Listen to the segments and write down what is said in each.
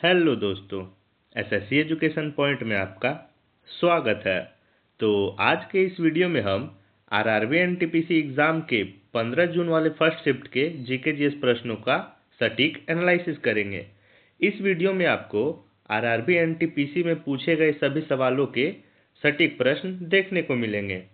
Hello दोस्तों, SSC education point में आपका स्वागत है। तो आज के इस वीडियो में हम आरआरबी एनटीपीसी एग्ज़ाम के 15 जून वाले फर्स्ट शिफ्ट के जीके जीएस प्रश्नों का सटीक एनालिसिस करेंगे। इस वीडियो में आपको आरआरबी एनटीपीसी में पूछे गए सभी सवालों के सटीक प्रश्न देखने को मिलेंगे,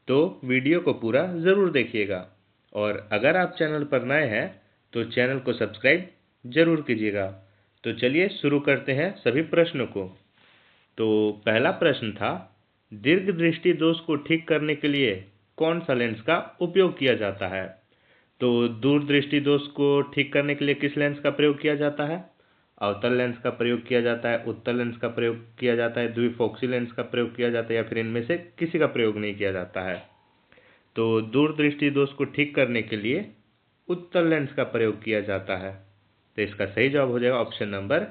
तो वीडियो को पूरा ज़रूर देखिएगा। और अगर आप चैनल पर नए हैं तो चैनल को सब्सक्राइब ज़रूर कीजिएगा। तो चलिए शुरू करते हैं सभी प्रश्नों को। तो पहला प्रश्न था, दीर्घ दृष्टि दोष को ठीक करने के लिए कौन सा लेंस का उपयोग किया जाता है? तो दूरदृष्टि दोष को ठीक करने के लिए किस लेंस का प्रयोग किया जाता है? अवतल लेंस का प्रयोग किया जाता है, उत्तल लेंस का प्रयोग किया जाता है, द्विफोक्सी लेंस का प्रयोग किया जाता है, या फिर इनमें से किसी का प्रयोग नहीं किया जाता है? तो दूरदृष्टि दोष को ठीक करने के लिए उत्तल लेंस का प्रयोग किया जाता है। तो इसका सही जवाब हो जाएगा ऑप्शन नंबर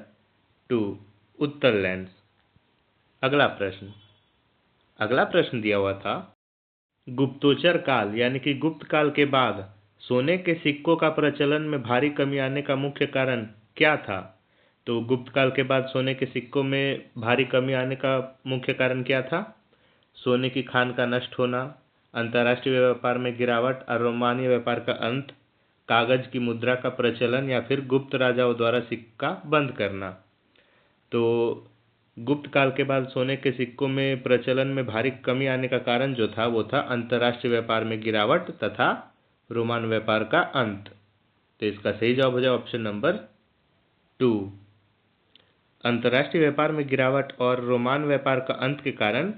2, उत्तल लेंस। अगला प्रश्न दिया हुआ था, गुप्तोत्तर काल यानी कि गुप्त काल के बाद सोने के सिक्कों का प्रचलन में भारी कमी आने का मुख्य कारण क्या था? तो गुप्त काल के बाद सोने के सिक्कों में भारी कमी आने का मुख्य कारण क्या था? सोने की खान का नष्ट होना, अंतर्राष्ट्रीय व्यापार में गिरावट और रोमानी व्यापार का अंत, कागज की मुद्रा का प्रचलन, या फिर गुप्त राजाओं द्वारा सिक्का बंद करना। तो गुप्त काल के बाद सोने के सिक्कों में प्रचलन में भारी कमी आने का कारण जो था वो था अंतर्राष्ट्रीय व्यापार में गिरावट तथा रोमान व्यापार का अंत। तो इसका सही जवाब हो जाए ऑप्शन नंबर 2। अंतर्राष्ट्रीय व्यापार में गिरावट और रोमान व्यापार का अंत के कारण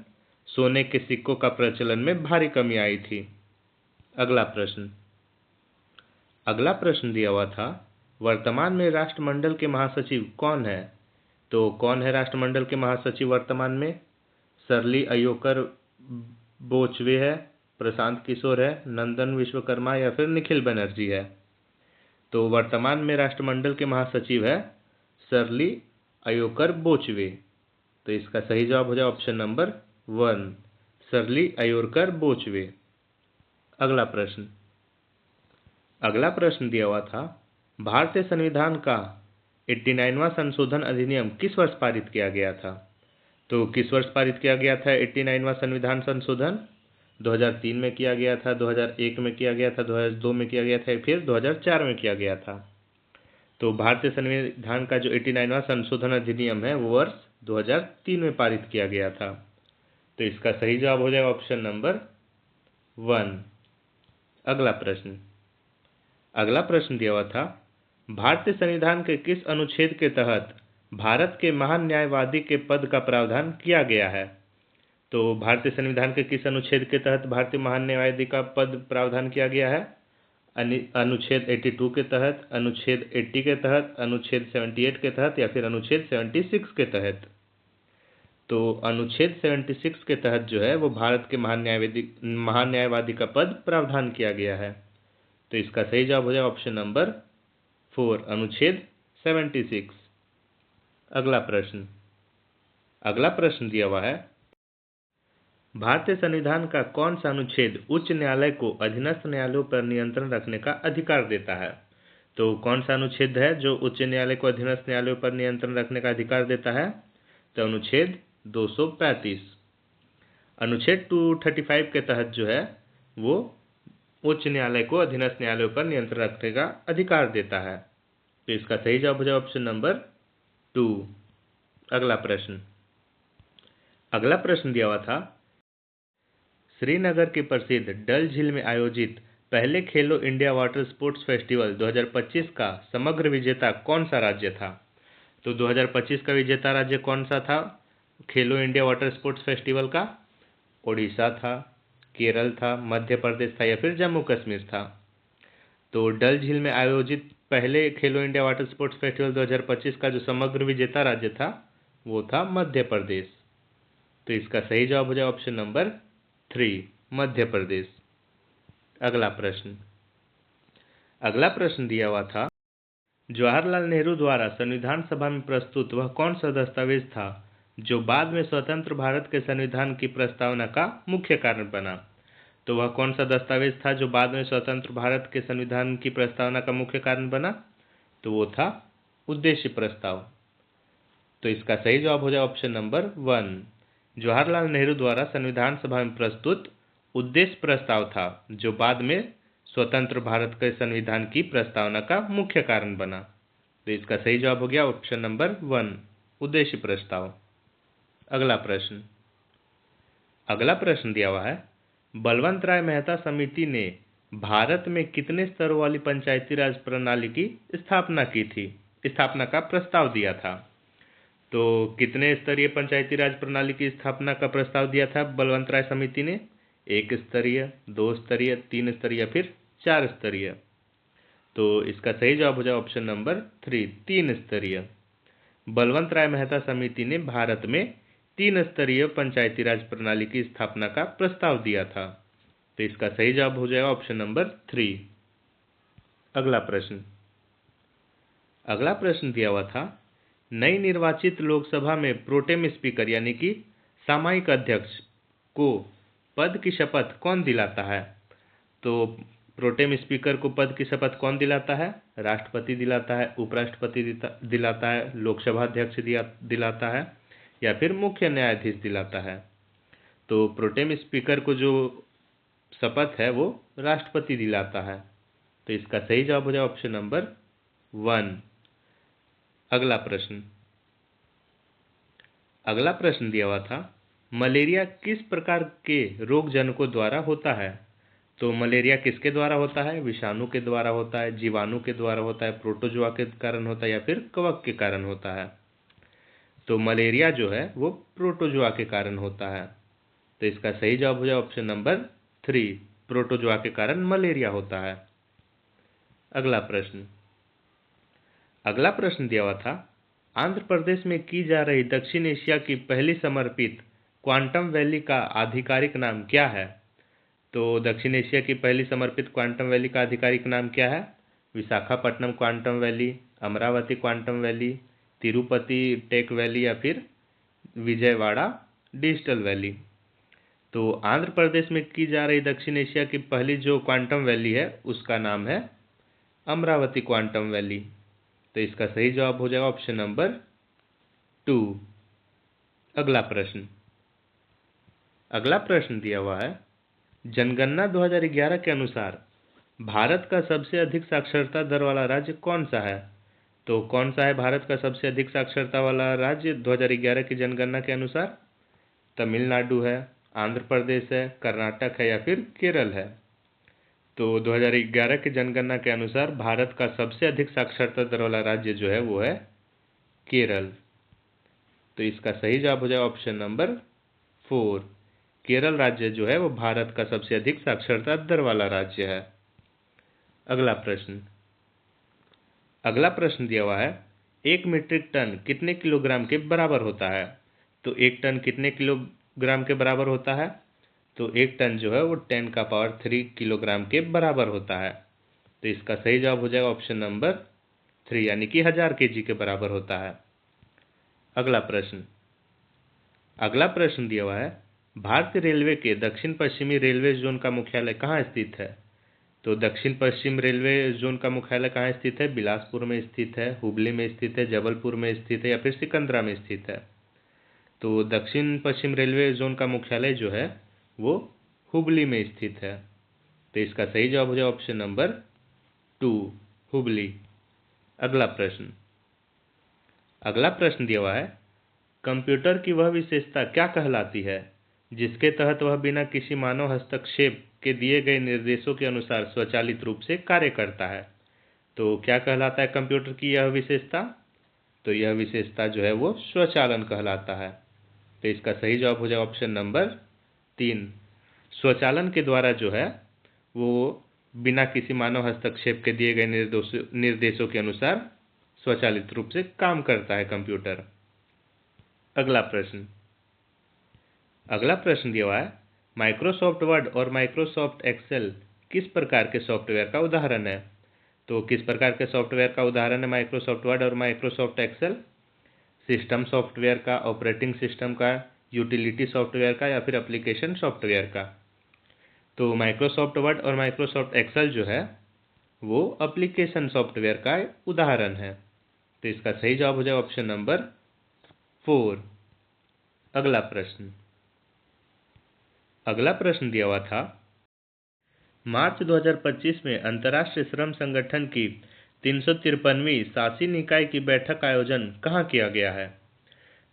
सोने के सिक्कों का प्रचलन में भारी कमी आई थी। अगला प्रश्न दिया हुआ था, वर्तमान में राष्ट्रमंडल के महासचिव कौन है? तो कौन है राष्ट्रमंडल के महासचिव वर्तमान में? सरली अयोकर बोचवे है, प्रशांत किशोर है, नंदन विश्वकर्मा, या फिर निखिल बनर्जी है? तो वर्तमान में राष्ट्रमंडल के महासचिव है सरली अयोकर बोचवे। तो इसका सही जवाब हो जाए ऑप्शन नंबर 1, सरली अयोकर बोचवे। अगला प्रश्न दिया हुआ था, भारतीय संविधान का 89वां संशोधन अधिनियम किस वर्ष पारित किया गया था? तो किस वर्ष पारित किया गया था 89वां संविधान संशोधन? 2003 में किया गया था, 2001 में किया गया था, 2002 में किया गया था, फिर 2004 में किया गया था। तो भारतीय संविधान का जो 89वां संशोधन अधिनियम है वो वर्ष 2003 में पारित किया गया था। तो इसका सही जवाब हो जाएगा ऑप्शन नंबर 1। अगला प्रश्न दिया हुआ था, भारतीय संविधान के किस अनुच्छेद के तहत भारत के महान न्यायवादी के पद का प्रावधान किया गया है? तो भारतीय संविधान के किस अनुच्छेद के तहत भारतीय महान न्यायवादी का पद प्रावधान किया गया है? अनुच्छेद 82 के तहत, अनुच्छेद 80 के तहत, अनुच्छेद 78 के तहत, या फिर अनुच्छेद 76 के तहत? तो अनुच्छेद 76 के तहत जो है वो भारत के महान न्यायवादी का पद प्रावधान किया गया है। तो इसका सही जवाब हो जाए ऑप्शन नंबर 4, अनुच्छेद 76। अगला प्रश्न दिया हुआ है, भारतीय संविधान का कौन सा अनुच्छेद उच्च न्यायालय को अधीनस्थ न्यायालयों पर नियंत्रण रखने का अधिकार देता है? तो कौन सा अनुच्छेद है जो उच्च न्यायालय को अधीनस्थ न्यायालयों पर नियंत्रण रखने का अधिकार देता है? तो अनुच्छेद 235। अनुच्छेद 235 के तहत जो है वो उच्च न्यायालय को अधीनस्थ न्यायालयों पर नियंत्रण रखने का अधिकार देता है। तो इसका सही जवाब हो जाए ऑप्शन नंबर 2। अगला प्रश्न दिया हुआ था, श्रीनगर के प्रसिद्ध डल झील में आयोजित पहले खेलो इंडिया वाटर स्पोर्ट्स फेस्टिवल 2025 का समग्र विजेता कौन सा राज्य था? तो 2025 का विजेता राज्य कौन सा था खेलो इंडिया वाटर स्पोर्ट्स फेस्टिवल का? ओडिशा था, केरल था, मध्य प्रदेश था, या फिर जम्मू कश्मीर था? तो डल झील में आयोजित पहले खेलो इंडिया वाटर स्पोर्ट्स फेस्टिवल 2025 का जो समग्र विजेता राज्य था वो था मध्य प्रदेश। तो इसका सही जवाब हो जाए ऑप्शन नंबर 3, मध्य प्रदेश। अगला प्रश्न दिया हुआ था, जवाहरलाल नेहरू द्वारा संविधान सभा में प्रस्तुत वह कौन सा दस्तावेज था जो बाद में स्वतंत्र भारत के संविधान की प्रस्तावना का मुख्य कारण बना? तो वह कौन सा दस्तावेज था जो बाद में स्वतंत्र भारत के संविधान की प्रस्तावना का मुख्य कारण बना? तो वो था उद्देश्य प्रस्ताव। तो इसका सही जवाब हो जाए ऑप्शन नंबर 1। जवाहरलाल नेहरू द्वारा संविधान सभा में प्रस्तुत उद्देश्य प्रस्ताव था, जो बाद में स्वतंत्र भारत के संविधान की प्रस्तावना का मुख्य कारण बना। तो इसका सही जवाब हो गया ऑप्शन नंबर 1, उद्देश्य प्रस्ताव। अगला प्रश्न दिया हुआ है, बलवंत राय मेहता समिति ने भारत में कितने स्तरों वाली पंचायती राज प्रणाली की स्थापना का प्रस्ताव दिया था। तो कितने स्तरीय पंचायती राज प्रणाली की स्थापना का प्रस्ताव दिया था बलवंत राय समिति ने? 1 स्तरीय, 2 स्तरीय, 3 स्तरीय या फिर 4 स्तरीय। तो इसका सही जवाब हो जाए ऑप्शन नंबर 3, 3 स्तरीय। बलवंत राय मेहता समिति ने भारत में 3 स्तरीय पंचायती राज प्रणाली की स्थापना का प्रस्ताव दिया था। तो इसका सही जवाब हो जाएगा ऑप्शन नंबर 3। अगला प्रश्न दिया हुआ था, नई निर्वाचित लोकसभा में प्रोटेम स्पीकर यानी कि सामयिक अध्यक्ष को पद की शपथ कौन दिलाता है। तो प्रोटेम स्पीकर को पद की शपथ कौन दिलाता है? राष्ट्रपति दिलाता है, उपराष्ट्रपति दिलाता है, लोकसभा अध्यक्ष दिलाता है या फिर मुख्य न्यायाधीश दिलाता है। तो प्रोटेम स्पीकर को जो शपथ है वो राष्ट्रपति दिलाता है। तो इसका सही जवाब हो जाए ऑप्शन नंबर 1। अगला प्रश्न दिया हुआ था, मलेरिया किस प्रकार के रोगजनकों द्वारा होता है। तो मलेरिया किसके द्वारा होता है? विषाणु के द्वारा होता है, जीवाणु के द्वारा होता है, प्रोटोजोआ के कारण होता है या फिर कवक के कारण होता है। तो मलेरिया जो है वो प्रोटोजोआ के कारण होता है। तो इसका सही जवाब हो जाए ऑप्शन नंबर 3, प्रोटोजोआ के कारण मलेरिया होता है। अगला प्रश्न दिया हुआ था, आंध्र प्रदेश में की जा रही दक्षिण एशिया की पहली समर्पित क्वांटम वैली का आधिकारिक नाम क्या है। तो दक्षिण एशिया की पहली समर्पित क्वांटम वैली का आधिकारिक नाम क्या है? Visakhapatnam quantum valley, Amaravati quantum valley, Tirupati tech valley या फिर विजयवाड़ा डिजिटल वैली। तो आंध्र प्रदेश में की जा रही दक्षिण एशिया की पहली जो क्वांटम वैली है उसका नाम है अमरावती क्वांटम वैली। तो इसका सही जवाब हो जाएगा ऑप्शन नंबर 2। अगला प्रश्न दिया हुआ है, जनगणना 2011 के अनुसार भारत का सबसे अधिक साक्षरता दर वाला राज्य कौन सा है। तो कौन सा है भारत का सबसे अधिक साक्षरता वाला राज्य 2011 की जनगणना के अनुसार? तमिलनाडु है, आंध्र प्रदेश है, कर्नाटक है या फिर केरल है। तो 2011 की जनगणना के अनुसार भारत का सबसे अधिक साक्षरता दर वाला राज्य जो है वो है केरल। तो इसका सही जवाब हो जाएगा ऑप्शन नंबर 4, केरल राज्य जो है वो भारत का सबसे अधिक साक्षरता दर वाला राज्य है। अगला प्रश्न दिया हुआ है, 1 मीट्रिक टन कितने किलोग्राम के बराबर होता है। तो 1 टन कितने किलोग्राम के बराबर होता है? तो 1 टन जो है वो 10³ किलोग्राम के बराबर होता है। तो इसका सही जवाब हो जाएगा ऑप्शन नंबर 3 यानी कि 1000 kg के बराबर होता है। अगला प्रश्न दिया हुआ है, भारतीय रेलवे के दक्षिण पश्चिमी रेलवे जोन का मुख्यालय कहाँ स्थित है। तो दक्षिण पश्चिम रेलवे जोन का मुख्यालय कहाँ स्थित है? बिलासपुर में स्थित है, हुबली में स्थित है, जबलपुर में स्थित है या फिर सिकंदरा में स्थित है। तो दक्षिण पश्चिम रेलवे जोन का मुख्यालय जो है वो हुबली में स्थित है। तो इसका सही जवाब हो जाए ऑप्शन नंबर 2, हुबली। अगला प्रश्न दिया हुआ है, कंप्यूटर की वह विशेषता क्या कहलाती है जिसके तहत वह बिना किसी मानव हस्तक्षेप के दिए गए निर्देशों के अनुसार स्वचालित रूप से कार्य करता है। तो क्या कहलाता है कंप्यूटर की यह विशेषता? तो यह विशेषता जो है वो स्वचालन कहलाता है। तो इसका सही जवाब हो जाए ऑप्शन नंबर 3, स्वचालन के द्वारा जो है वो बिना किसी मानव हस्तक्षेप के दिए गए निर्देशों के अनुसार स्वचालित रूप से काम करता है कंप्यूटर। अगला प्रश्न दिया हुआ है, माइक्रोसॉफ्ट वर्ड और माइक्रोसॉफ्ट एक्सेल किस प्रकार के सॉफ्टवेयर का उदाहरण है। तो किस प्रकार के सॉफ्टवेयर का उदाहरण है माइक्रोसॉफ्ट वर्ड और माइक्रोसॉफ्ट एक्सेल? सिस्टम सॉफ्टवेयर का, ऑपरेटिंग सिस्टम का, यूटिलिटी सॉफ्टवेयर का या फिर एप्लीकेशन सॉफ्टवेयर का। तो माइक्रोसॉफ्ट वर्ड और माइक्रोसॉफ्ट एक्सेल जो है वो एप्लीकेशन सॉफ्टवेयर का उदाहरण है। तो इसका सही जवाब हो जाए ऑप्शन नंबर 4। अगला प्रश्न दिया हुआ था, मार्च 2025 में अंतर्राष्ट्रीय श्रम संगठन की 353वीं शासी इकाई की बैठक का आयोजन कहाँ किया गया है?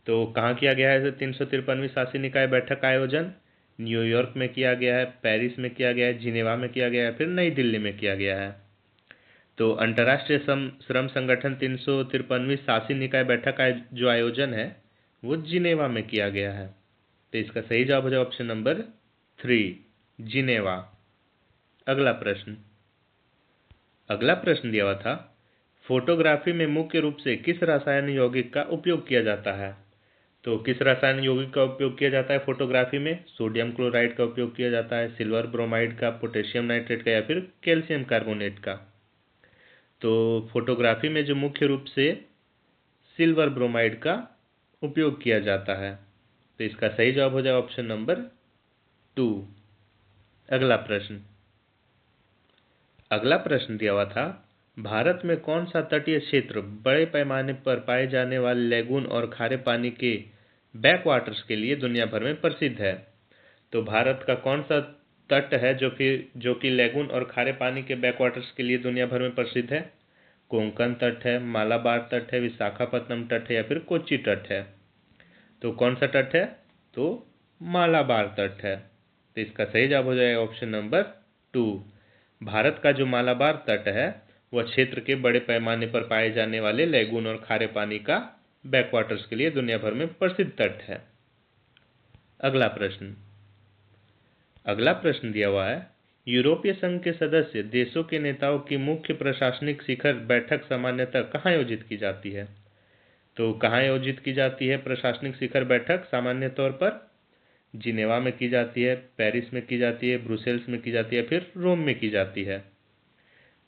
तो कहाँ किया गया है 353वीं शासी निकाय बैठक का आयोजन? न्यूयॉर्क में किया गया है, पेरिस में किया गया है, जिनेवा में किया गया है, फिर नई दिल्ली में किया गया है। तो अंतर्राष्ट्रीय श्रम संगठन 353वीं शासी निकाय बैठक का जो आयोजन है वो जिनेवा में किया गया है। तो इसका सही जवाब हो जाए ऑप्शन नंबर 3, जिनेवा। अगला प्रश्न दिया हुआ था, फोटोग्राफी में मुख्य रूप से किस रसायन यौगिक का उपयोग किया जाता है? तो किस रसायन यौगिक का उपयोग किया जाता है फोटोग्राफी में? सोडियम क्लोराइड का उपयोग किया जाता है, सिल्वर ब्रोमाइड का, पोटेशियम नाइट्रेट का, या फिर कैल्शियम कार्बोनेट का? तो फोटोग्राफी में जो मुख्य रूप से सिल्वर ब्रोमाइड का उपयोग किया जाता है। तो इसका सही जवाब हो जाए ऑप्शन नंबर 2। अगला प्रश्न दिया हुआ था, भारत में कौन सा तटीय क्षेत्र बड़े पैमाने पर पाए जाने वाले लैगून और खारे पानी के बैक वाटर्स के लिए दुनिया भर में प्रसिद्ध है? तो भारत का कौन सा तट है जो कि लैगून और खारे पानी के बैक वाटर्स के लिए दुनिया भर में प्रसिद्ध है? कोंकण तट है, मालाबार तट है, विशाखापत्तनम तट है, या फिर कोच्चि तट है? तो कौन सा तट है? तो मालाबार तट है। तो इसका सही जवाब हो जाएगा ऑप्शन नंबर 2। भारत का जो मालाबार तट है वह क्षेत्र के बड़े पैमाने पर पाए जाने वाले लैगून और खारे पानी का बैकवाटर्स के लिए दुनिया भर में प्रसिद्ध तट है। अगला प्रश्न दिया हुआ है, यूरोपीय संघ के सदस्य देशों के नेताओं की मुख्य प्रशासनिक शिखर बैठक सामान्यतः कहाँ आयोजित की जाती है? तो कहाँ आयोजित की जाती है प्रशासनिक शिखर बैठक? सामान्य तौर पर जिनेवा में की जाती है, पेरिस में की जाती है, ब्रुसेल्स में की जाती है, फिर रोम में की जाती है।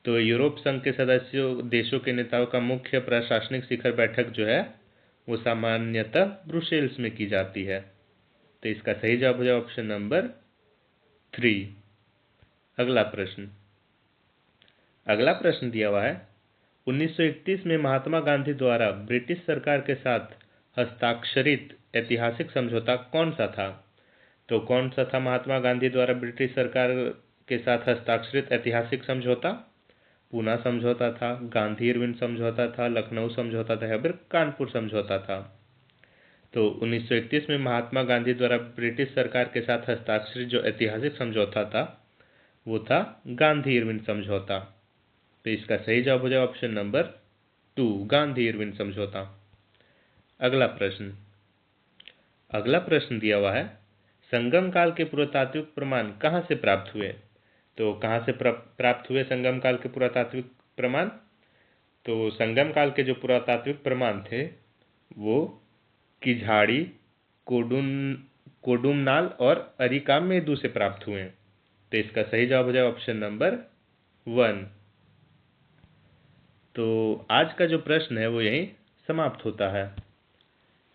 तो यूरोप संघ के सदस्यों देशों के नेताओं का मुख्य प्रशासनिक शिखर बैठक जो है वो सामान्यतः ब्रुसेल्स में की जाती है। तो इसका सही जवाब हो जाए ऑप्शन नंबर 3। अगला प्रश्न दिया हुआ है, 1931 में महात्मा गांधी द्वारा ब्रिटिश सरकार के साथ हस्ताक्षरित ऐतिहासिक समझौता कौन सा था? तो कौन सा था महात्मा गांधी द्वारा ब्रिटिश सरकार के साथ हस्ताक्षरित ऐतिहासिक समझौता? पूना समझौता था, गांधी इरविन समझौता था, लखनऊ समझौता था, या फिर कानपुर समझौता था? तो 1931 में महात्मा गांधी द्वारा ब्रिटिश सरकार के साथ हस्ताक्षरित जो ऐतिहासिक समझौता था वो था गांधी इरविन समझौता। तो इसका सही जवाब हो जाए ऑप्शन नंबर 2, गांधी इरविन समझौता। अगला प्रश्न दिया हुआ है, संगम काल के पुरातात्विक प्रमाण कहाँ से प्राप्त हुए? तो कहाँ से प्राप्त हुए संगम काल के पुरातात्विक प्रमाण? तो संगम काल के जो पुरातात्विक प्रमाण थे वो किझाड़ी, कोडुमनाल और अरिकामेदु से प्राप्त हुए। तो इसका सही जवाब हो जाए ऑप्शन नंबर 1। तो आज का जो प्रश्न है वो यहीं समाप्त होता है।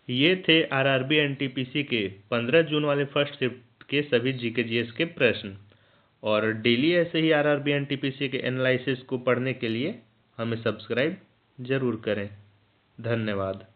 ये थे आरआरबी एनटीपीसी के 15 जून वाले फर्स्ट शिफ्ट के सभी जीके जीएस के प्रश्न। और डेली ऐसे ही आरआरबी एनटीपीसी के एनालिसिस को पढ़ने के लिए हमें सब्सक्राइब जरूर करें। धन्यवाद।